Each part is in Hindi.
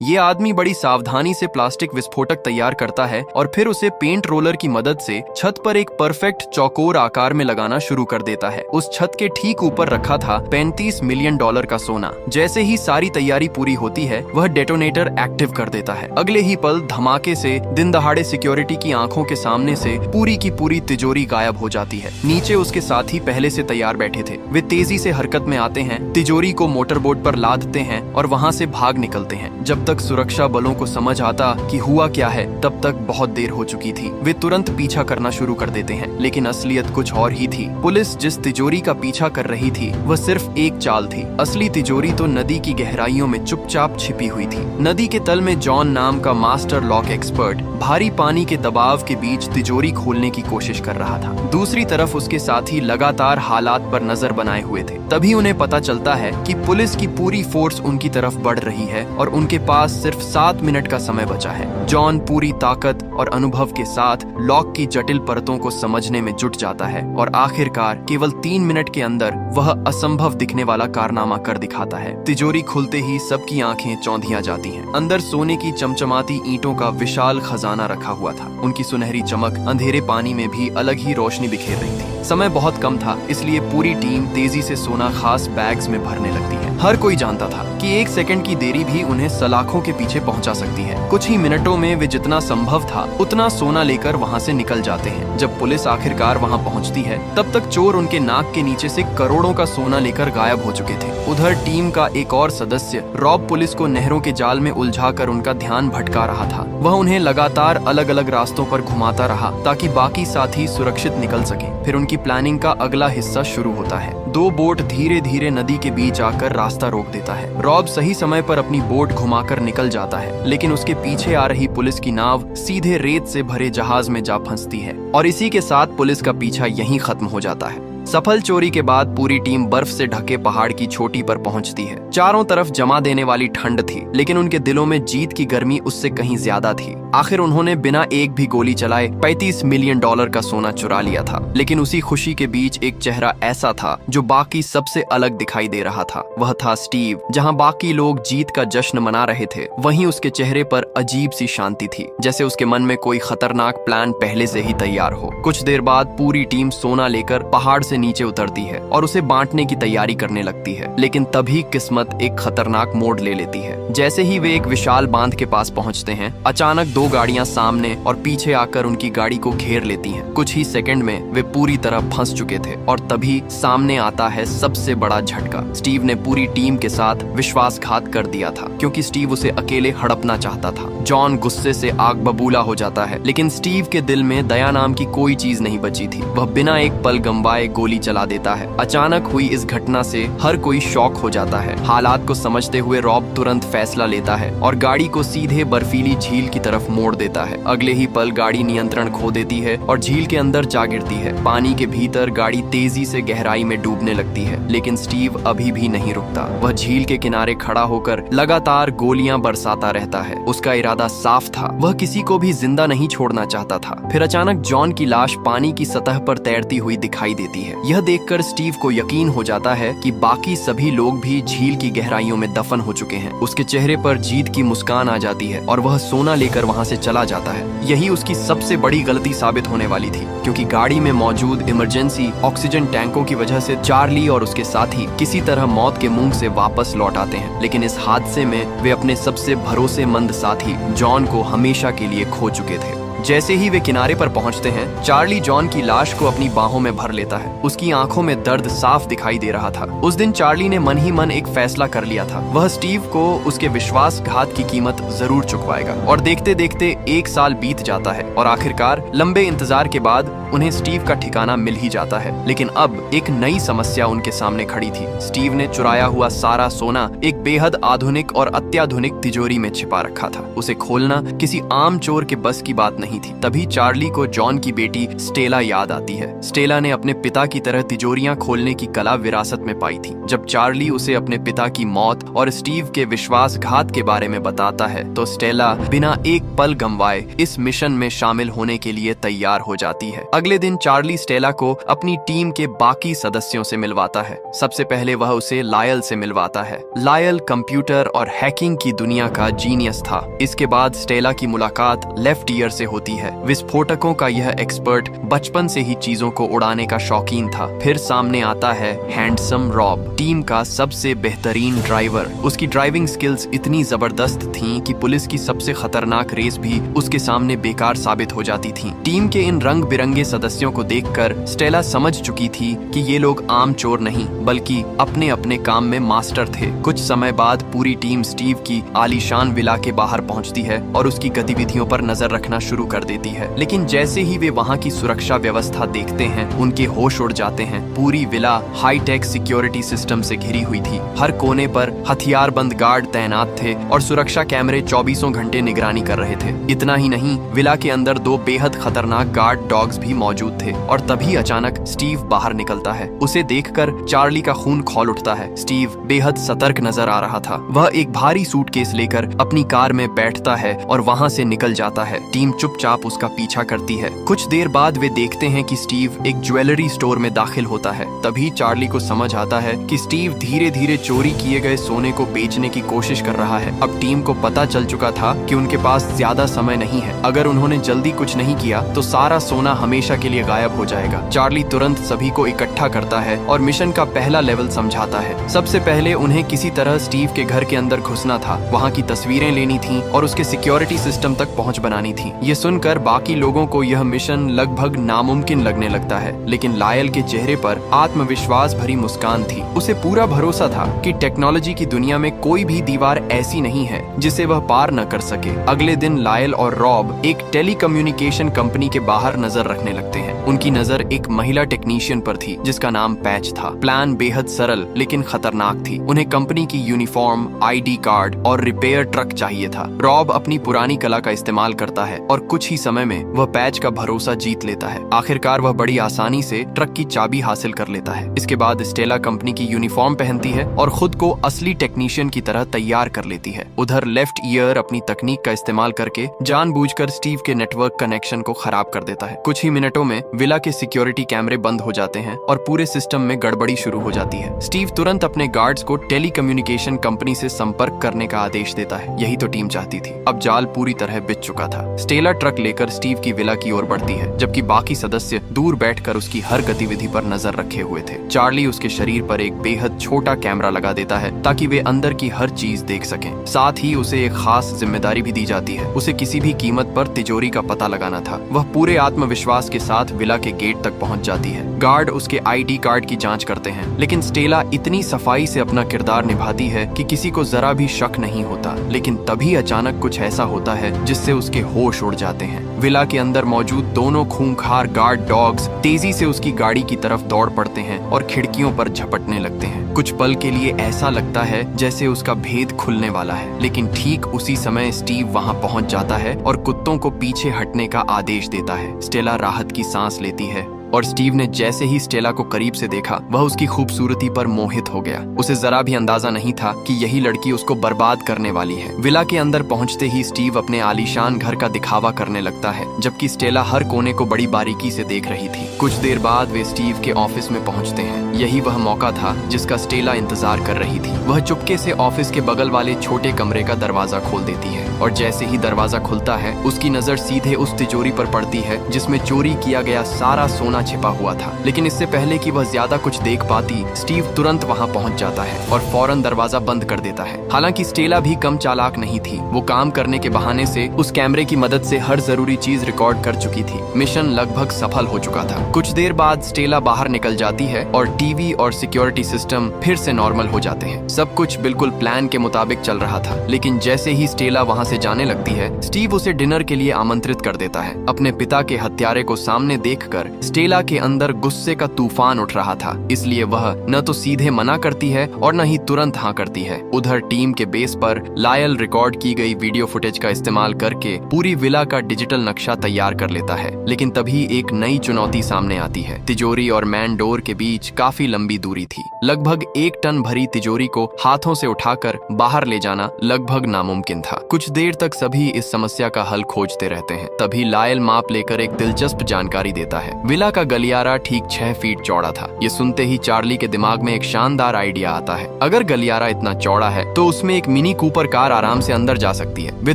ये आदमी बड़ी सावधानी से प्लास्टिक विस्फोटक तैयार करता है और फिर उसे पेंट रोलर की मदद से छत पर एक परफेक्ट चौकोर आकार में लगाना शुरू कर देता है। उस छत के ठीक ऊपर रखा था $35 मिलियन का सोना। जैसे ही सारी तैयारी पूरी होती है, वह डेटोनेटर एक्टिव कर देता है। अगले ही पल धमाके से दिन दहाड़े सिक्योरिटी की आंखों के सामने से पूरी की पूरी तिजोरी गायब हो जाती है। नीचे उसके साथी पहले से तैयार बैठे थे। वे तेजी से हरकत में आते हैं, तिजोरी को मोटरबोट पर लादते हैं और वहाँ से भाग निकलते हैं। जब तक सुरक्षा बलों को समझ आता कि हुआ क्या है, तब तक बहुत देर हो चुकी थी। वे तुरंत पीछा करना शुरू कर देते हैं, लेकिन असलियत कुछ और ही थी। पुलिस जिस तिजोरी का पीछा कर रही थी, वह सिर्फ एक चाल थी। असली तिजोरी तो नदी की गहराइयों में चुपचाप छिपी हुई थी। नदी के तल में जॉन नाम का मास्टर लॉक एक्सपर्ट भारी पानी के दबाव के बीच तिजोरी खोलने की कोशिश कर रहा था। दूसरी तरफ उसके साथी लगातार हालात पर नजर बनाए हुए थे। तभी उन्हें पता चलता है कि पुलिस की पूरी फोर्स उनकी तरफ बढ़ रही है और उनके पास सिर्फ 7 मिनट का समय बचा है। जॉन पूरी ताकत और अनुभव के साथ लॉक की जटिल परतों को समझने में जुट जाता है और आखिरकार केवल 3 मिनट के अंदर वह असंभव दिखने वाला कारनामा कर दिखाता है। तिजोरी खुलते ही सबकी आंखें चौंधिया जाती हैं। अंदर सोने की चमचमाती ईंटों का विशाल खजाना रखा हुआ था। उनकी सुनहरी चमक अंधेरे पानी में भी अलग ही रोशनी बिखेर रही थी। समय बहुत कम था, इसलिए पूरी टीम तेजी से सोना खास बैग्स में भरने लगती है। हर कोई जानता था कि 1 सेकंड की देरी भी उन्हें सलाखों के पीछे पहुंचा सकती है। कुछ ही मिनटों में वे जितना संभव था उतना सोना लेकर वहां से निकल जाते हैं। जब पुलिस आखिरकार वहां पहुंचती है, तब तक चोर उनके नाक के नीचे से करोड़ों का सोना लेकर गायब हो चुके थे। उधर टीम का एक और सदस्य रॉब पुलिस को नहरों के जाल में उलझाकर उनका ध्यान भटका रहा था। वह उन्हें लगातार अलग अलग रास्तों पर घुमाता रहा ताकि बाकी साथी सुरक्षित निकल सके। फिर उनकी प्लानिंग का अगला हिस्सा शुरू होता है। 2 बोट धीरे धीरे नदी के बीच आकर रास्ता रोक देता है। रॉब सही समय पर अपनी बोट घुमाकर निकल जाता है, लेकिन उसके पीछे आ रही पुलिस की नाव सीधे रेत से भरे जहाज में जा फंसती है और इसी के साथ पुलिस का पीछा यहीं खत्म हो जाता है। सफल चोरी के बाद पूरी टीम बर्फ से ढके पहाड़ की चोटी पर पहुंचती है। चारों तरफ जमा देने वाली ठंड थी, लेकिन उनके दिलों में जीत की गर्मी उससे कहीं ज्यादा थी। आखिर उन्होंने बिना एक भी गोली चलाए $35 मिलियन का सोना चुरा लिया था। लेकिन उसी खुशी के बीच एक चेहरा ऐसा था जो बाकी सबसे अलग दिखाई दे रहा था। वह था स्टीव। जहां बाकी लोग जीत का जश्न मना रहे थे, वहीं उसके चेहरे पर अजीब सी शांति थी, जैसे उसके मन में कोई खतरनाक प्लान पहले से ही तैयार हो। कुछ देर बाद पूरी टीम सोना लेकर पहाड़ से नीचे उतरती है और उसे बांटने की तैयारी करने लगती है। लेकिन तभी किस्मत एक खतरनाक मोड़ ले लेती है। जैसे ही वे एक विशाल बांध के पास पहुंचते हैं, अचानक 2 गाड़ियां सामने और पीछे आकर उनकी गाड़ी को घेर लेती हैं। कुछ ही सेकंड में वे पूरी तरह फंस चुके थे और तभी सामने आता है सबसे बड़ा झटका। स्टीव ने पूरी टीम के साथ विश्वासघात कर दिया था, क्योंकि स्टीव उसे अकेले हड़पना चाहता था। जॉन गुस्से से आग बबूला हो जाता है, लेकिन स्टीव के दिल में दया नाम की कोई चीज नहीं बची थी। वह बिना एक पल गंवाए गोली चला देता है। अचानक हुई इस घटना से हर कोई शॉक हो जाता है। हालात को समझते हुए रॉब तुरंत फैसला लेता है और गाड़ी को सीधे बर्फीली झील की तरफ मोड़ देता है। अगले ही पल गाड़ी नियंत्रण खो देती है और झील के अंदर जा गिरती है। पानी के भीतर गाड़ी तेजी से गहराई में डूबने लगती है, लेकिन स्टीव अभी भी नहीं रुकता। वह झील के किनारे खड़ा होकर लगातार गोलियां बरसाता रहता है। उसका इरादा साफ था, वह किसी को भी जिंदा नहीं छोड़ना चाहता था। फिर अचानक जॉन की लाश पानी की सतह पर तैरती हुई दिखाई देती है। यह देखकर स्टीव को यकीन हो जाता है कि बाकी सभी लोग भी झील की गहराइयों में दफन हो चुके हैं। उसके चेहरे पर जीत की मुस्कान आ जाती है और वह सोना लेकर वहां से चला जाता है। यही उसकी सबसे बड़ी गलती साबित होने वाली थी, क्योंकि गाड़ी में मौजूद इमरजेंसी ऑक्सीजन टैंकों की वजह से चार्ली और उसके साथी किसी तरह मौत के मुंह से वापस लौट आते हैं। लेकिन इस हादसे में वे अपने सबसे भरोसेमंद साथी जॉन को हमेशा के लिए खो चुके थे। जैसे ही वे किनारे पर पहुंचते हैं, चार्ली जॉन की लाश को अपनी बाहों में भर लेता है। उसकी आंखों में दर्द साफ दिखाई दे रहा था। उस दिन चार्ली ने मन ही मन एक फैसला कर लिया था। वह स्टीव को उसके विश्वासघात की कीमत जरूर चुकवाएगा। और देखते देखते 1 साल बीत जाता है और आखिरकार लंबे इंतजार के बाद उन्हें स्टीव का ठिकाना मिल ही जाता है। लेकिन अब एक नई समस्या उनके सामने खड़ी थी। स्टीव ने चुराया हुआ सारा सोना एक बेहद आधुनिक और अत्याधुनिक तिजोरी में छिपा रखा था। उसे खोलना किसी आम चोर के बस की बात नहीं थी। तभी चार्ली को जॉन की बेटी स्टेला याद आती है। स्टेला ने अपने पिता की तरह तिजोरियां खोलने की कला विरासत में पाई थी। जब चार्ली उसे अपने पिता की मौत और स्टीव के विश्वासघात के बारे में बताता है, तो स्टेला बिना एक पल गंवाए इस मिशन में शामिल होने के लिए तैयार हो जाती है। अगले दिन चार्ली स्टेला को अपनी टीम के बाकी सदस्यों से मिलवाता है। सबसे पहले वह उसे लायल से मिलवाता है। लायल कंप्यूटर और हैकिंग की दुनिया का जीनियस था। इसके बाद स्टेला की मुलाकात लेफ्ट ईयर से होती है। विस्फोटकों का यह एक्सपर्ट बचपन से ही चीजों को उड़ाने का शौकीन था। फिर सामने आता है हैंडसम रॉब, टीम का सबसे बेहतरीन ड्राइवर। उसकी ड्राइविंग स्किल्स इतनी जबरदस्त थीं कि पुलिस की सबसे खतरनाक रेस भी उसके सामने बेकार साबित हो जाती थी। टीम के इन रंग बिरंगे सदस्यों को देखकर स्टेला समझ चुकी थी कि ये लोग आम चोर नहीं बल्कि अपने अपने काम में मास्टर थे। कुछ समय बाद पूरी टीम स्टीव की आलीशान विला के बाहर पहुंचती है और उसकी गतिविधियों पर नजर रखना शुरू कर देती है। लेकिन जैसे ही वे वहां की सुरक्षा व्यवस्था देखते हैं, उनके होश उड़ जाते हैं। पूरी विला हाईटेक सिक्योरिटी सिस्टम से घिरी हुई थी। हर कोने पर हथियारबंद गार्ड तैनात थे और सुरक्षा कैमरे 24 घंटे निगरानी कर रहे थे। इतना ही नहीं, विला के अंदर 2 बेहद खतरनाक गार्ड डॉग्स भी मौजूद थे। और तभी अचानक स्टीव बाहर निकलता है। उसे देखकर चार्ली का खून खौल उठता है। स्टीव बेहद सतर्क नजर आ रहा था। वह एक भारी सूटकेस लेकर अपनी कार में बैठता है और वहां से निकल जाता है। टीम चुपचाप उसका पीछा करती है। कुछ देर बाद वे देखते हैं कि स्टीव एक ज्वेलरी स्टोर में दाखिल होता है। तभी चार्ली को समझ आता है कि स्टीव धीरे धीरे चोरी किए गए सोने को बेचने की कोशिश कर रहा है। अब टीम को पता चल चुका था कि उनके पास ज्यादा समय नहीं है। अगर उन्होंने जल्दी कुछ नहीं किया तो सारा सोना हमेशा के लिए गायब हो जाएगा। चार्ली तुरंत सभी को इकट्ठा करता है और मिशन का पहला लेवल समझाता है। सबसे पहले उन्हें किसी तरह स्टीव के घर के अंदर घुसना था, वहाँ की तस्वीरें लेनी थी और उसके सिक्योरिटी सिस्टम तक पहुँच बनानी थी। ये सुनकर बाकी लोगों को यह मिशन लगभग नामुमकिन लगने लगता है, लेकिन लायल के चेहरे पर आत्मविश्वास भरी मुस्कान थी। उसे पूरा भरोसा था कि टेक्नोलॉजी की दुनिया में कोई भी दीवार ऐसी नहीं है जिसे वह पार न कर सके। अगले दिन लायल और रॉब एक टेलीकम्युनिकेशन कंपनी के बाहर नजर रखने लगते हैं। उनकी नजर एक महिला टेक्नीशियन पर थी जिसका नाम पैच था। प्लान बेहद सरल लेकिन खतरनाक थी। उन्हें कंपनी की यूनिफॉर्म, आईडी कार्ड और रिपेयर ट्रक चाहिए था। रॉब अपनी पुरानी कला का इस्तेमाल करता है और कुछ ही समय में वह पैच का भरोसा जीत लेता है। आखिरकार वह बड़ी आसानी से ट्रक की चाबी हासिल कर लेता है। इसके बाद स्टेला कंपनी की यूनिफॉर्म पहनती है और खुद को असली टेक्नीशियन की तरह तैयार कर लेती है। उधर लेफ्ट ईयर अपनी तकनीक का इस्तेमाल करके जानबूझकर स्टीव के नेटवर्क कनेक्शन को खराब कर देता है। कुछ ही मिनटों में विला के सिक्योरिटी कैमरे बंद हो जाते हैं और पूरे सिस्टम में गड़बड़ी शुरू हो जाती है। स्टीव तुरंत अपने गार्ड्स को टेलीकम्युनिकेशन कंपनी से संपर्क करने का आदेश देता है। यही तो टीम चाहती थी। अब जाल पूरी तरह बिछ चुका था। स्टेला ट्रक लेकर स्टीव की विला की ओर बढ़ती है, जबकि बाकी सदस्य दूर बैठकर उसकी हर गतिविधि पर नजर रखे हुए थे। चार्ली उसके शरीर पर एक बेहद छोटा कैमरा लगा देता है ताकि वे अंदर की हर चीज देख सकें। साथ ही उसे एक खास जिम्मेदारी भी दी जाती है। उसे किसी भी कीमत पर तिजोरी का पता लगाना था। वह पूरे आत्मविश्वास के साथ विला के गेट तक पहुंच जाती है। गार्ड उसके आईडी कार्ड की जांच करते हैं, लेकिन स्टेला इतनी सफाई से अपना किरदार निभाती है कि किसी को जरा भी शक नहीं होता। लेकिन तभी अचानक कुछ ऐसा होता है जिससे उसके होश उड़ जाते हैं। विला के अंदर मौजूद दोनों खूंखार गार्ड डॉग्स तेजी से उसकी गाड़ी की तरफ दौड़ पड़ते हैं और खिड़कियों पर झपटने लगते हैं। कुछ पल के लिए ऐसा लगता है जैसे उसका भेद खुलने वाला है, लेकिन ठीक उसी समय स्टीव वहां पहुंच जाता है और कुत्तों को पीछे हटने का आदेश देता है। स्टेला राहत की सांस लेती है और स्टीव ने जैसे ही स्टेला को करीब से देखा, वह उसकी खूबसूरती पर मोहित हो गया। उसे जरा भी अंदाजा नहीं था कि यही लड़की उसको बर्बाद करने वाली है। विला के अंदर पहुंचते ही स्टीव अपने आलीशान घर का दिखावा करने लगता है, जबकि स्टेला हर कोने को बड़ी बारीकी से देख रही थी। कुछ देर बाद वे स्टीव के ऑफिस में पहुंचते हैं। यही वह मौका था जिसका स्टेला इंतजार कर रही थी। वह चुपके से ऑफिस के बगल वाले छोटे कमरे का दरवाजा खोल देती है और जैसे ही दरवाजा खुलता है, उसकी नजर सीधे उस तिजोरी पर पड़ती है जिसमें चोरी किया गया सारा सोना छिपा हुआ था। लेकिन इससे पहले कि वह ज्यादा कुछ देख पाती, स्टीव तुरंत वहां पहुंच जाता है और फौरन दरवाजा बंद कर देता है। हालांकि स्टेला भी कम चालाक नहीं थी। वो काम करने के बहाने से उस कैमरे की मदद से हर जरूरी चीज रिकॉर्ड कर चुकी थी। मिशन लगभग सफल हो चुका था। कुछ देर बाद स्टेला बाहर निकल जाती है और टीवी और सिक्योरिटी सिस्टम फिर से नॉर्मल हो जाते हैं। सब कुछ बिल्कुल प्लान के मुताबिक चल रहा था। लेकिन जैसे ही स्टेला वहां से जाने लगती है, स्टीव उसे डिनर के लिए आमंत्रित कर देता है। अपने पिता के हत्यारे को सामने देखकर स्टेला स्टेला के अंदर गुस्से का तूफान उठ रहा था, इसलिए वह न तो सीधे मना करती है और न ही तुरंत हाँ करती है। उधर टीम के बेस पर लायल रिकॉर्ड की गई वीडियो फुटेज का इस्तेमाल करके पूरी विला का डिजिटल नक्शा तैयार कर लेता है। लेकिन तभी एक नई चुनौती सामने आती है। तिजोरी और मैन डोर के बीच काफी लंबी दूरी थी। लगभग 1 टन भरी तिजोरी को हाथों से उठाकर बाहर ले जाना लगभग नामुमकिन था। कुछ देर तक सभी इस समस्या का हल खोजते रहते हैं। तभी लायल माप लेकर एक दिलचस्प जानकारी देता है। विला का गलियारा ठीक 6 फीट चौड़ा था। ये सुनते ही चार्ली के दिमाग में एक शानदार आइडिया आता है। अगर गलियारा इतना चौड़ा है तो उसमें एक मिनी कूपर कार आराम से अंदर जा सकती है। वे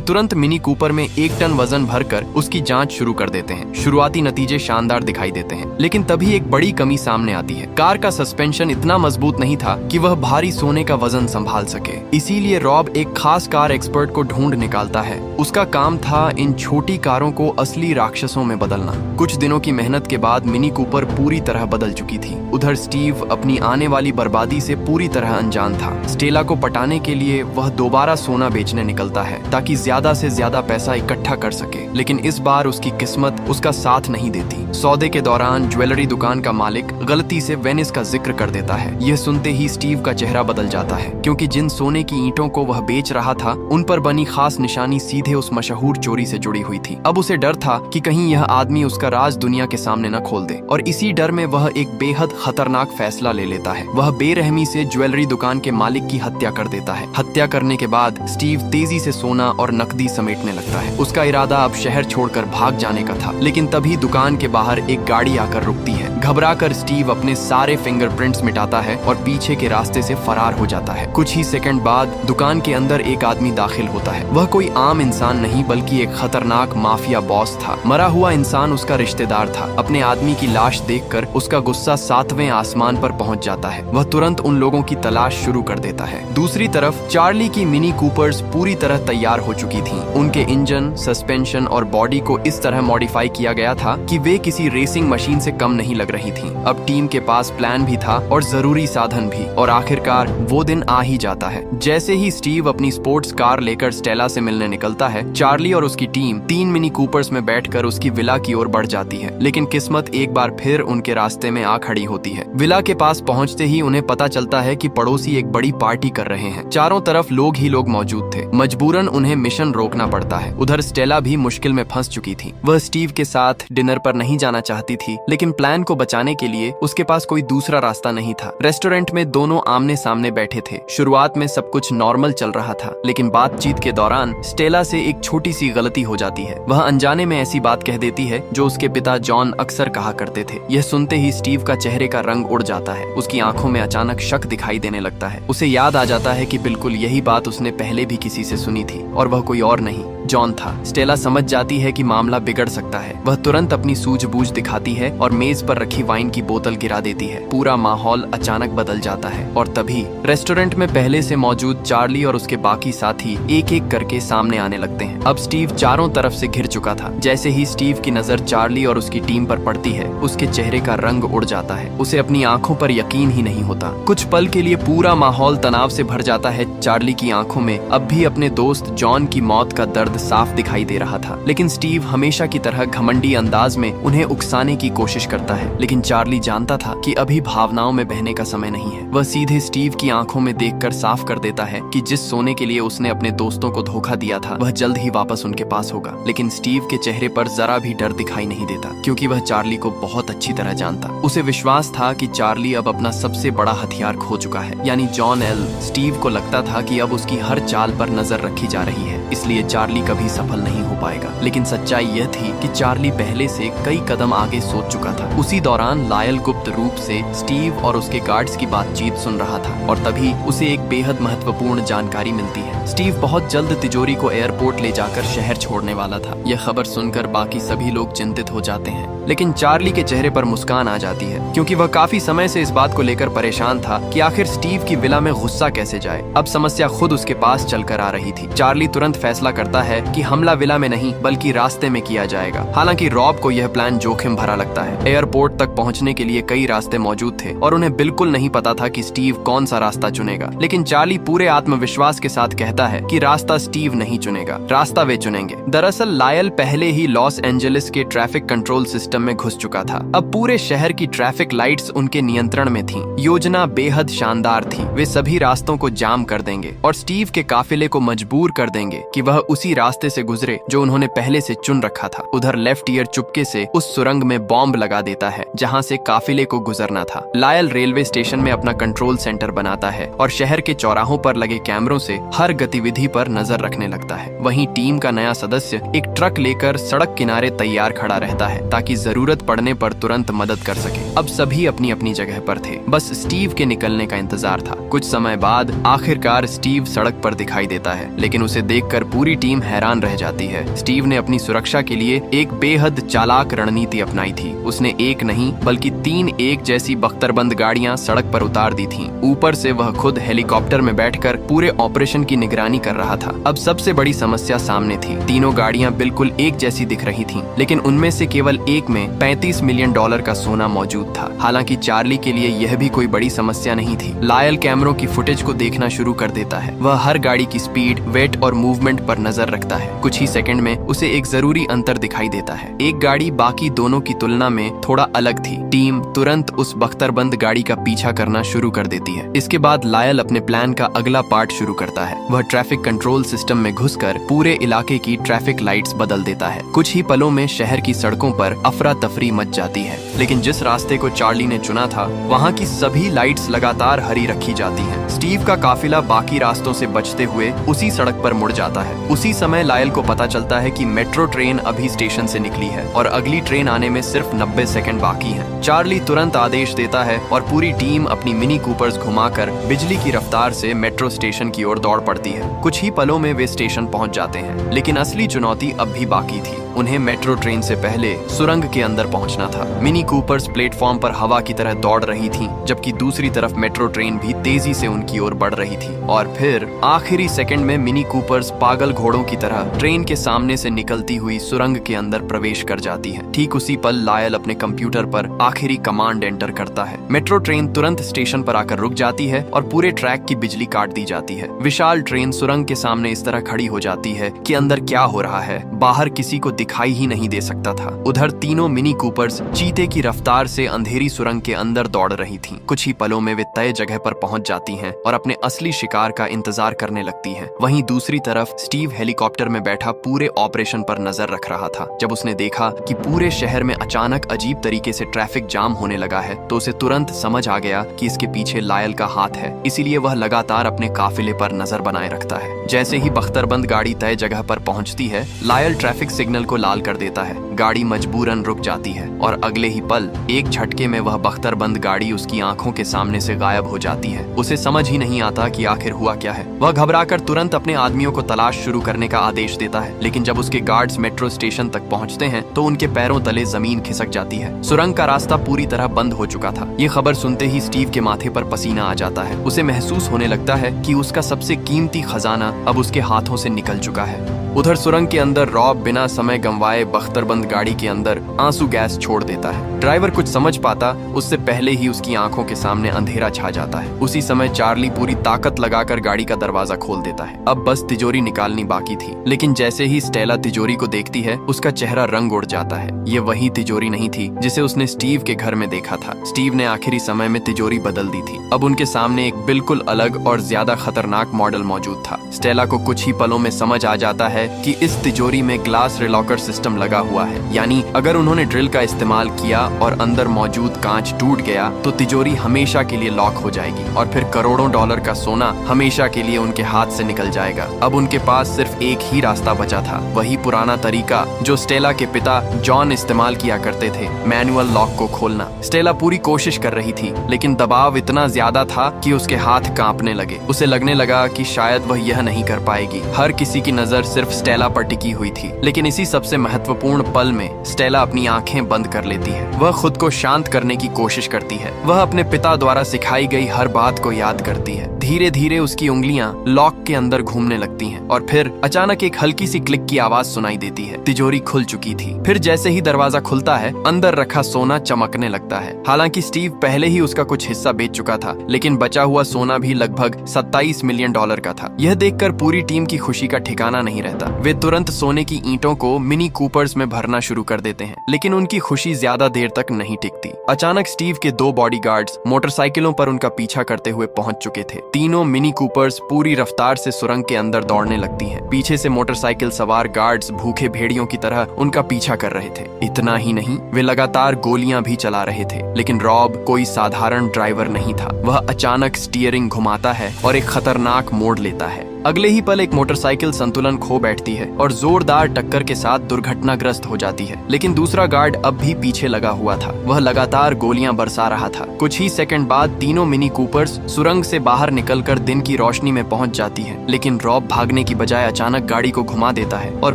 तुरंत मिनी कूपर में 1 टन वजन भरकर उसकी जांच शुरू कर देते हैं। शुरुआती नतीजे शानदार दिखाई देते हैं, लेकिन तभी एक बड़ी कमी सामने आती है। कार का सस्पेंशन इतना मजबूत नहीं था कि वह भारी सोने का वजन संभाल सके। इसीलिए रॉब एक खास कार एक्सपर्ट को ढूंढ निकालता है। उसका काम था इन छोटी कारों को असली राक्षसों में बदलना। कुछ दिनों की मेहनत के बाद मिनी कूपर पूरी तरह बदल चुकी थी। उधर स्टीव अपनी आने वाली बर्बादी से पूरी तरह अनजान था। स्टेला को पटाने के लिए वह दोबारा सोना बेचने निकलता है ताकि ज्यादा से ज्यादा पैसा इकट्ठा कर सके, लेकिन इस बार उसकी किस्मत उसका साथ नहीं देती। सौदे के दौरान ज्वेलरी दुकान का मालिक गलती से वेनिस का जिक्र कर देता है। यह सुनते ही स्टीव का चेहरा बदल जाता है, क्योंकि जिन सोने की ईंटों को वह बेच रहा था उन पर बनी खास निशानी सीधे उस मशहूर चोरी से जुड़ी हुई थी। अब उसे डर था कि कहीं यह आदमी उसका राज दुनिया के सामने न खोल दे, और इसी डर में वह एक बेहद खतरनाक फैसला ले लेता है। वह बेरहमी से ज्वेलरी दुकान के मालिक की हत्या कर देता है। हत्या करने के बाद स्टीव तेजी से सोना और नकदी समेटने लगता है। उसका इरादा अब शहर छोड़कर भाग जाने का था, लेकिन तभी दुकान के बाहर एक गाड़ी आकर रुकती है। घबराकर स्टीव अपने सारे फिंगरप्रिंट्स मिटाता है और पीछे के रास्ते से फरार हो जाता है। कुछ ही सेकंड बाद दुकान के अंदर एक आदमी दाखिल होता है। वह कोई आम इंसान नहीं बल्कि एक खतरनाक माफिया बॉस था। मरा हुआ इंसान उसका रिश्तेदार था। अपने आदमी की लाश देखकर उसका गुस्सा 7वें आसमान पर पहुंच जाता है। वह तुरंत उन लोगों की तलाश शुरू कर देता है। दूसरी तरफ चार्ली की मिनी कूपर्स पूरी तरह तैयार हो चुकी थीं। उनके इंजन, सस्पेंशन और बॉडी को इस तरह मॉडिफाई किया गया था कि वे किसी रेसिंग मशीन से कम नहीं लग रही थीं। अब टीम के पास प्लान भी था और जरूरी साधन भी, और आखिरकार वो दिन आ ही जाता है। जैसे ही स्टीव अपनी स्पोर्ट्स कार लेकर स्टेला से मिलने निकलता है, चार्ली और उसकी टीम 3 मिनी कूपर्स में बैठकर उसकी विला की ओर बढ़ जाती है। लेकिन किस्मत एक बार फिर उनके रास्ते में आ खड़ी होती है। विला के पास पहुंचते ही उन्हें पता चलता है कि पड़ोसी एक बड़ी पार्टी कर रहे हैं। चारों तरफ लोग ही लोग मौजूद थे। मजबूरन उन्हें मिशन रोकना पड़ता है। उधर स्टेला भी मुश्किल में फंस चुकी थी। वह स्टीव के साथ डिनर पर नहीं जाना चाहती थी, लेकिन प्लान को बचाने के लिए उसके पास कोई दूसरा रास्ता नहीं था। रेस्टोरेंट में दोनों आमने सामने बैठे थे। शुरुआत में सब कुछ नॉर्मल चल रहा था, लेकिन बातचीत के दौरान स्टेला से एक छोटी सी गलती हो जाती है। वह अनजाने में ऐसी बात कह देती है जो उसके पिता जॉन अक्सर कहा करते थे। यह सुनते ही स्टीव का चेहरे का रंग उड़ जाता है। उसकी आंखों में अचानक शक दिखाई देने लगता है। उसे याद आ जाता है कि बिल्कुल यही बात उसने पहले भी किसी से सुनी थी, और वह कोई और नहीं, जॉन था। स्टेला समझ जाती है कि मामला बिगड़ सकता है। वह तुरंत अपनी सूझबूझ दिखाती है और मेज पर रखी वाइन की बोतल गिरा देती है। पूरा माहौल अचानक बदल जाता है, और तभी रेस्टोरेंट में पहले से मौजूद चार्ली और उसके बाकी साथी एक एक करके सामने आने लगते हैं। अब स्टीव चारों तरफ से घिर चुका था। जैसे ही स्टीव की नजर चार्ली और उसकी टीम पर पड़ती है, उसके चेहरे का रंग उड़ जाता है। उसे अपनी आंखों पर यकीन ही नहीं होता। कुछ पल के लिए पूरा माहौल तनाव से भर जाता है। चार्ली की आंखों में अब भी अपने दोस्त जॉन की मौत का दर्द साफ दिखाई दे रहा था, लेकिन स्टीव हमेशा की तरह घमंडी अंदाज में उन्हें उकसाने की कोशिश करता है। लेकिन चार्ली जानता था कि अभी भावनाओं में बहने का समय नहीं है। वह सीधे स्टीव की आंखों में देखकर साफ कर देता है कि जिस सोने के लिए उसने अपने दोस्तों को धोखा दिया था वह जल्द ही वापस उनके पास होगा। लेकिन स्टीव के चेहरे पर जरा भी डर दिखाई नहीं देता, क्योंकि वह चार्ली को बहुत अच्छी तरह जानता। उसे विश्वास था कि चार्ली अब अपना सबसे बड़ा हथियार खो चुका है, यानी जॉन एल। स्टीव को लगता था कि अब उसकी हर चाल पर नजर रखी जा रही है, इसलिए चार्ली कभी सफल नहीं हो पाएगा। लेकिन सच्चाई यह थी कि चार्ली पहले से कई कदम आगे सोच चुका था। उसी दौरान लायल गुप्त रूप से स्टीव और उसके गार्ड्स की बातचीत सुन रहा था, और तभी उसे एक बेहद महत्वपूर्ण जानकारी मिलती है। स्टीव बहुत जल्द तिजोरी को एयरपोर्ट ले जाकर शहर छोड़ने वाला था। यह खबर सुनकर बाकी सभी लोग चिंतित हो जाते हैं, लेकिन चार्ली के चेहरे पर मुस्कान आ जाती है, क्योंकि वह काफी समय से इस बात को लेकर परेशान था कि आखिर स्टीव की विला में गुस्सा कैसे जाए। अब समस्या खुद उसके पास चलकर आ रही थी। चार्ली तुरंत तुरंत फैसला करता है कि हमला विला में नहीं बल्कि रास्ते में किया जाएगा। हालांकि रॉब को यह प्लान जोखिम भरा लगता है। एयरपोर्ट तक पहुंचने के लिए कई रास्ते मौजूद थे और उन्हें बिल्कुल नहीं पता था कि स्टीव कौन सा रास्ता चुनेगा। लेकिन चार्ली पूरे आत्मविश्वास के साथ कहता है कि रास्ता स्टीव नहीं चुनेगा, रास्ता वे चुनेंगे। दरअसल लायल पहले ही लॉस एंजलिस के ट्रैफिक कंट्रोल सिस्टम में घुस चुका था। अब पूरे शहर की ट्रैफिक लाइट्स उनके नियंत्रण में थीं। योजना बेहद शानदार थी। वे सभी रास्तों को जाम कर देंगे और स्टीव के काफिले को मजबूर कर देंगे कि वह उसी रास्ते से गुजरे जो उन्होंने पहले से चुन रखा था। उधर लेफ्ट ईयर चुपके से उस सुरंग में बॉम्ब लगा देता है जहां से काफिले को गुजरना था। लायल रेलवे स्टेशन में अपना कंट्रोल सेंटर बनाता है और शहर के चौराहों पर लगे कैमरों से हर गतिविधि पर नजर रखने लगता है। वहीं टीम का नया सदस्य एक ट्रक लेकर सड़क किनारे तैयार खड़ा रहता है ताकि जरूरत पड़ने पर तुरंत मदद कर सके। अब सभी अपनी अपनी जगह पर थे, बस स्टीव के निकलने का इंतजार था। कुछ समय बाद आखिरकार स्टीव सड़क पर दिखाई देता है, लेकिन उसे देखकर पूरी टीम हैरान रह जाती है। स्टीव ने अपनी सुरक्षा के लिए एक बेहद चालाक रणनीति अपनाई थी। उसने एक नहीं बल्कि 3 एक जैसी बख्तरबंद गाड़ियां सड़क पर उतार दी थीं। ऊपर से वह खुद हेलीकॉप्टर में बैठकर पूरे ऑपरेशन की निगरानी कर रहा था। अब सबसे बड़ी समस्या सामने थी। तीनों गाड़ियां बिल्कुल एक जैसी दिख रही थीं, लेकिन उनमें से केवल एक में $35 मिलियन का सोना मौजूद था। हालांकि चार्ली के लिए यह भी कोई बड़ी समस्या नहीं थी। लायल कैमरों की फुटेज को देखना शुरू कर देता है। वह हर गाड़ी की स्पीड, वेट और मूवमेंट पर नजर रखता है। कुछ ही सेकंड में उसे एक जरूरी अंतर दिखाई देता है। एक गाड़ी बाकी दोनों की तुलना में थोड़ा अलग थी। टीम तुरंत उस बख्तरबंद गाड़ी का पीछा करना शुरू कर देती है। इसके बाद लायल अपने प्लान का अगला पार्ट शुरू करता है। वह ट्रैफिक कंट्रोल सिस्टम में घुसकर पूरे इलाके की ट्रैफिक लाइट्स बदल देता है। कुछ ही पलों में शहर की सड़कों पर अफरा तफरी मच जाती है। लेकिन जिस रास्ते को चार्ली ने चुना था वहाँ की सभी लाइट्स लगातार हरी रखी जाती हैं। स्टीव का काफिला बाकी रास्तों से बचते हुए उसी सड़क पर मुड़ जाता है। उसी समय लायल को पता चलता है कि मेट्रो ट्रेन अभी स्टेशन से निकली है और अगली ट्रेन आने में सिर्फ 90 सेकंड बाकी हैं। चार्ली तुरंत आदेश देता है और पूरी टीम अपनी मिनी कूपर्स घुमाकर बिजली की रफ्तार से मेट्रो स्टेशन की ओर दौड़ पड़ती है। कुछ ही पलों में वे स्टेशन पहुंच जाते हैं, लेकिन असली चुनौती अब भी बाकी थी। उन्हें मेट्रो ट्रेन से पहले सुरंग के अंदर पहुंचना था। मिनी कूपर्स प्लेटफॉर्म पर हवा की तरह दौड़ रही थीं, जबकि दूसरी तरफ मेट्रो ट्रेन भी तेजी से उनकी ओर बढ़ रही थी। और फिर आखिरी सेकंड में मिनी कूपर्स पागल घोड़ों की तरह ट्रेन के सामने से निकलती हुई सुरंग के अंदर प्रवेश कर जाती है। ठीक उसी पल लायल अपने कंप्यूटर पर आखिरी कमांड एंटर करता है। मेट्रो ट्रेन तुरंत स्टेशन पर आकर रुक जाती है और पूरे ट्रैक की बिजली काट दी जाती है। विशाल ट्रेन सुरंग के सामने इस तरह खड़ी हो जाती है कि अंदर क्या हो रहा है बाहर किसी को दिखाई ही नहीं दे सकता था। उधर तीनों मिनी कूपर्स चीते की रफ्तार से अंधेरी सुरंग के अंदर दौड़ रही थीं। कुछ ही पलों में वे तय जगह पर पहुंच जाती हैं और अपने असली शिकार का इंतजार करने लगती हैं। वहीं दूसरी तरफ स्टीव हेलीकॉप्टर में बैठा पूरे ऑपरेशन पर नजर रख रहा था। जब उसने देखा कि पूरे शहर में अचानक अजीब तरीके से ट्रैफिक जाम होने लगा है तो उसे तुरंत समझ आ गया कि इसके पीछे लायल का हाथ है। इसीलिए वह लगातार अपने काफिले पर नजर बनाए रखता है। जैसे ही बख्तरबंद गाड़ी तय जगह पर पहुंचती है लायल ट्रैफिक सिग्नल को लाल कर देता है। गाड़ी मजबूरन रुक जाती है और अगले ही पल एक झटके में वह बख्तरबंद गाड़ी उसकी आंखों के सामने से गायब हो जाती है। उसे समझ ही नहीं आता कि आखिर हुआ क्या है। वह घबराकर तुरंत अपने आदमियों को तलाश शुरू करने का आदेश देता है, लेकिन जब उसके गार्ड्स मेट्रो स्टेशन तक पहुंचते हैं तो उनके पैरों तले जमीन खिसक जाती है। सुरंग का रास्ता पूरी तरह बंद हो चुका था। ये खबर सुनते ही स्टीव के माथे पर पसीना आ जाता है। उसे महसूस होने लगता है कि उसका सबसे कीमती खजाना अब उसके हाथों से निकल चुका है। उधर सुरंग के अंदर रॉब बिना समय गंवाए बख्तरबंद गाड़ी के अंदर आंसू गैस छोड़ देता है। ड्राइवर कुछ समझ पाता उससे पहले ही उसकी आंखों के सामने अंधेरा छा जाता है। उसी समय चार्ली पूरी ताकत लगाकर गाड़ी का दरवाजा खोल देता है। अब बस तिजोरी निकालनी बाकी थी, लेकिन जैसे ही स्टेला तिजोरी को देखती है उसका चेहरा रंग उड़ जाता है। ये वही तिजोरी नहीं थी जिसे उसने स्टीव के घर में देखा था। स्टीव ने आखिरी समय में तिजोरी बदल दी थी। अब उनके सामने एक बिल्कुल अलग और ज्यादा खतरनाक मॉडल मौजूद था। स्टेला को कुछ ही पलों में समझ आ जाता है कि इस तिजोरी में ग्लास रिलॉकर सिस्टम लगा हुआ है, यानी अगर उन्होंने ड्रिल का इस्तेमाल किया और अंदर मौजूद कांच टूट गया तो तिजोरी हमेशा के लिए लॉक हो जाएगी और फिर करोड़ों डॉलर का सोना हमेशा के लिए उनके हाथ से निकल जाएगा। अब उनके पास सिर्फ एक ही रास्ता बचा था, वही पुराना तरीका जो स्टेला के पिता जॉन इस्तेमाल किया करते थे, मैनुअल लॉक को खोलना। स्टेला पूरी कोशिश कर रही थी, लेकिन दबाव इतना ज्यादा था कि उसके हाथ कांपने लगे। उसे लगने लगा कि शायद वह यह नहीं कर पाएगी। हर किसी की नजर सिर्फ स्टेला पर टिकी हुई थी, लेकिन इसी सबसे महत्वपूर्ण पल में स्टेला अपनी आंखें बंद कर लेती है। वह खुद को शांत करने की कोशिश करती है। वह अपने पिता द्वारा सिखाई गई हर बात को याद करती है। धीरे धीरे उसकी उंगलियां लॉक के अंदर घूमने लगती हैं और फिर अचानक एक हल्की सी क्लिक की आवाज सुनाई देती है। तिजोरी खुल चुकी थी। फिर जैसे ही दरवाजा खुलता है, अंदर रखा सोना चमकने लगता है। हालांकि स्टीव पहले ही उसका कुछ हिस्सा बेच चुका था, लेकिन बचा हुआ सोना भी लगभग $27 मिलियन का था। यह देखकर पूरी टीम की खुशी का ठिकाना नहीं रहता। वे तुरंत सोने की ईंटों को मिनी कूपर्स में भरना शुरू कर देते हैं, लेकिन उनकी खुशी ज्यादा देर तक नहीं टिकती। अचानक स्टीव के 2 बॉडीगार्ड्स मोटरसाइकिलों पर उनका पीछा करते हुए पहुंच चुके थे। तीनों मिनी कूपर्स पूरी रफ्तार से सुरंग के अंदर दौड़ने लगती हैं। पीछे से मोटरसाइकिल सवार गार्ड्स भूखे भेड़ियों की तरह उनका पीछा कर रहे थे। इतना ही नहीं, वे लगातार गोलियां भी चला रहे थे। लेकिन रॉब कोई साधारण ड्राइवर नहीं था। वह अचानक स्टीयरिंग घुमाता है और एक खतरनाक मोड़ लेता है। अगले ही पल एक मोटरसाइकिल संतुलन खो बैठती है और जोरदार टक्कर के साथ दुर्घटनाग्रस्त हो जाती है। लेकिन दूसरा गार्ड अब भी पीछे लगा हुआ था। वह लगातार गोलियां बरसा रहा था। कुछ ही सेकंड बाद तीनों मिनी कूपर्स सुरंग से बाहर निकलकर दिन की रोशनी में पहुंच जाती है। लेकिन रॉब भागने की बजाय अचानक गाड़ी को घुमा देता है और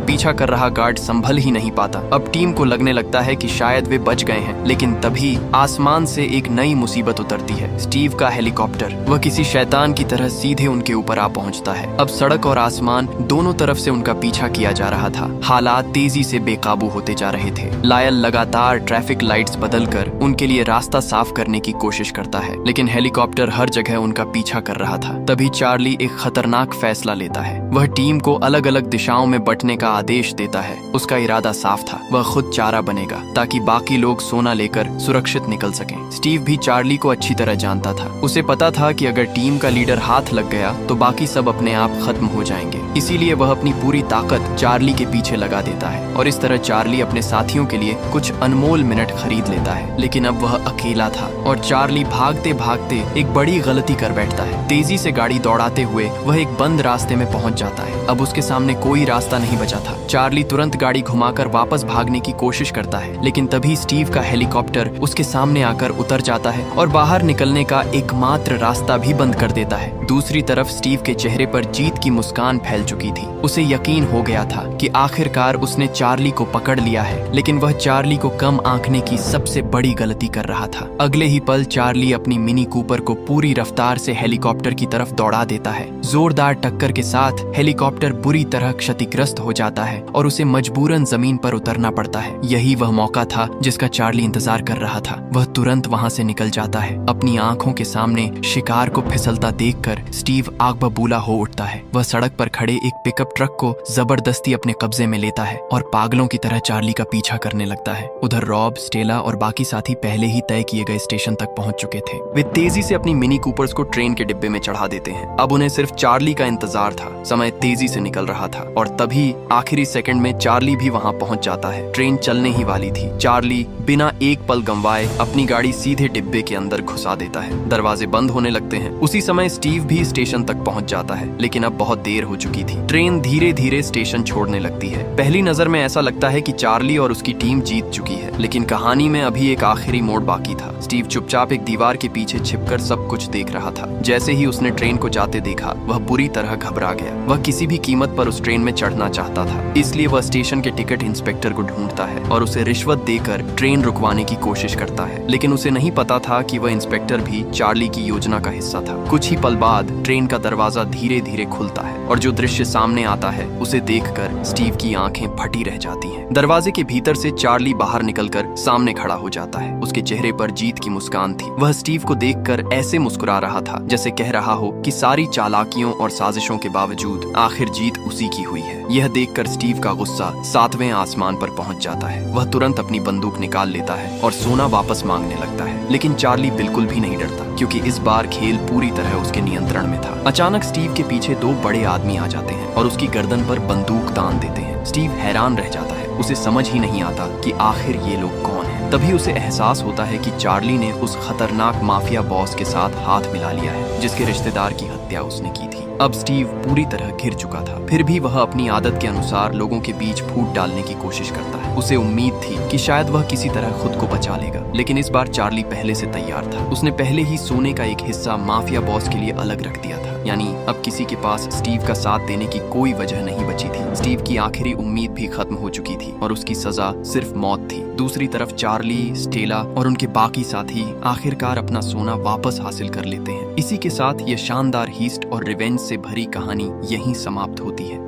पीछा कर रहा गार्ड संभल ही नहीं पाता। अब टीम को लगने लगता है कि शायद वे बच गए हैं, लेकिन तभी आसमान से एक नई मुसीबत उतरती है। स्टीव का हेलीकॉप्टर। वह किसी शैतान की तरह सीधे उनके ऊपर आ पहुंचता है। अब सड़क और आसमान दोनों तरफ से उनका पीछा किया जा रहा था। हालात तेजी से बेकाबू होते जा रहे थे। लायल लगातार ट्रैफिक लाइट्स बदलकर उनके लिए रास्ता साफ करने की कोशिश करता है, लेकिन हेलीकॉप्टर हर जगह उनका पीछा कर रहा था। तभी चार्ली एक खतरनाक फैसला लेता है। वह टीम को अलग अलग दिशाओं में बंटने का आदेश देता है। उसका इरादा साफ था, वह खुद चारा बनेगा ताकि बाकी लोग सोना लेकर सुरक्षित निकल सकें। स्टीव भी चार्ली को अच्छी तरह जानता था। उसे पता था कि अगर टीम का लीडर हाथ लग गया तो बाकी सब अपने आप खत्म हो जाएंगे। इसीलिए वह अपनी पूरी ताकत चार्ली के पीछे लगा देता है और इस तरह चार्ली अपने साथियों के लिए कुछ अनमोल मिनट खरीद लेता है। लेकिन अब वह अकेला था और चार्ली भागते भागते एक बड़ी गलती कर बैठता है। तेजी से गाड़ी दौड़ाते हुए वह एक बंद रास्ते में पहुंच जाता है। अब उसके सामने कोई रास्ता नहीं बचा था। चार्ली तुरंत गाड़ी घुमाकर वापस भागने की कोशिश करता है, लेकिन तभी स्टीव का हेलीकॉप्टर उसके सामने आकर उतर जाता है और बाहर निकलने का एकमात्र रास्ता भी बंद कर देता है। दूसरी तरफ स्टीव के चेहरे पर जीत की मुस्कान फैल चुकी थी। उसे यकीन हो गया था कि आखिरकार उसने चार्ली को पकड़ लिया है, लेकिन वह चार्ली को कम आंकने की सबसे बड़ी गलती कर रहा था। अगले ही पल चार्ली अपनी मिनी कूपर को पूरी रफ्तार से हेलीकॉप्टर की तरफ दौड़ा देता है। जोरदार टक्कर के साथ हेलीकॉप्टर बुरी तरह क्षतिग्रस्त हो जाता है और उसे मजबूरन जमीन पर उतरना पड़ता है। यही वह मौका था जिसका चार्ली इंतजार कर रहा था। वह तुरंत वहां से निकल जाता है। अपनी आंखों के सामने शिकार को फिसलता देखकर स्टीव आग बबूला हो उठता है। वह सड़क पर खड़े एक पिकअप ट्रक को जबरदस्ती अपने कब्जे में लेता है और पागलों की तरह चार्ली का पीछा करने लगता है। उधर रॉब, स्टेला और बाकी साथी पहले ही तय किए गए स्टेशन तक पहुंच चुके थे। वे तेजी से अपनी मिनी कूपर्स को ट्रेन के डिब्बे में चढ़ा देते हैं। अब उन्हें सिर्फ चार्ली का इंतजार था। समय तेजी से निकल रहा था और तभी आखिरी सेकंड में चार्ली भी वहां पहुंच जाता है। ट्रेन चलने ही वाली थी। चार्ली बिना एक पल गंवाए अपनी गाड़ी सीधे डिब्बे के अंदर घुसा देता है। दरवाजे बंद होने लगते हैं। उसी समय स्टीव भी स्टेशन तक पहुंच जाता है, लेकिन अब बहुत देर हो चुकी थी। ट्रेन धीरे धीरे स्टेशन छोड़ने लगती है। पहली नजर में ऐसा लगता है कि चार्ली और उसकी टीम जीत चुकी है, लेकिन कहानी में अभी एक आखिरी मोड़ बाकी था। स्टीव चुपचाप एक दीवार के पीछे छिपकर सब कुछ देख रहा था। जैसे ही उसने ट्रेन को जाते देखा, वह बुरी तरह घबरा गया। वह किसी भी कीमत पर उस ट्रेन में चढ़ना चाहता था, इसलिए वह स्टेशन के टिकट इंस्पेक्टर को ढूंढता है और उसे रिश्वत देकर ट्रेन रुकवाने की कोशिश करता है। लेकिन उसे नहीं पता था कि वह इंस्पेक्टर भी चार्ली की योजना का हिस्सा था। कुछ ही पल बाद ट्रेन का दरवाजा धीरे धीरे खुलता है और जो दृश्य सामने आता है उसे देखकर स्टीव की आंखें फटी रह जाती हैं। दरवाजे के भीतर से चार्ली बाहर निकलकर सामने खड़ा हो जाता है। उसके चेहरे पर जीत की मुस्कान थी। वह स्टीव को देखकर ऐसे मुस्कुरा रहा था जैसे कह रहा हो कि सारी चालाकियों और साजिशों के बावजूद आखिर जीत उसी की हुई है। यह देखकर स्टीव का गुस्सा 7वें आसमान पर पहुंच जाता है। वह तुरंत अपनी बंदूक निकाल लेता है और सोना वापस मांगने लगता है। लेकिन चार्ली बिल्कुल भी नहीं डरता, क्योंकि इस बार खेल पूरी तरह उसके नियंत्रण में था। अचानक स्टीव के पीछे 2 बड़े आदमी आ जाते हैं और उसकी गर्दन पर बंदूक तान देते हैं। स्टीव हैरान रह जाता है। उसे समझ ही नहीं आता कि आखिर ये लोग कौन हैं। तभी उसे एहसास होता है कि चार्ली ने उस खतरनाक माफिया बॉस के साथ हाथ मिला लिया है, जिसके रिश्तेदार की हत्या उसने की थी। अब स्टीव पूरी तरह घिर चुका था। फिर भी वह अपनी आदत के अनुसार लोगों के बीच फूट डालने की कोशिश करता है। उसे उम्मीद थी कि शायद वह किसी तरह खुद को बचा लेगा, लेकिन इस बार चार्ली पहले से तैयार था। उसने पहले ही सोने का एक हिस्सा माफिया बॉस के लिए अलग रख दिया था। यानी अब किसी के पास स्टीव का साथ देने की कोई वजह नहीं बची थी। स्टीव की आखिरी उम्मीद भी खत्म हो चुकी थी और उसकी सजा सिर्फ मौत थी। दूसरी तरफ चार्ली, स्टेला और उनके बाकी साथी आखिरकार अपना सोना वापस हासिल कर लेते हैं। इसी के साथ ये शानदार हीस्ट और रिवेंज से भरी कहानी यहीं समाप्त होती है।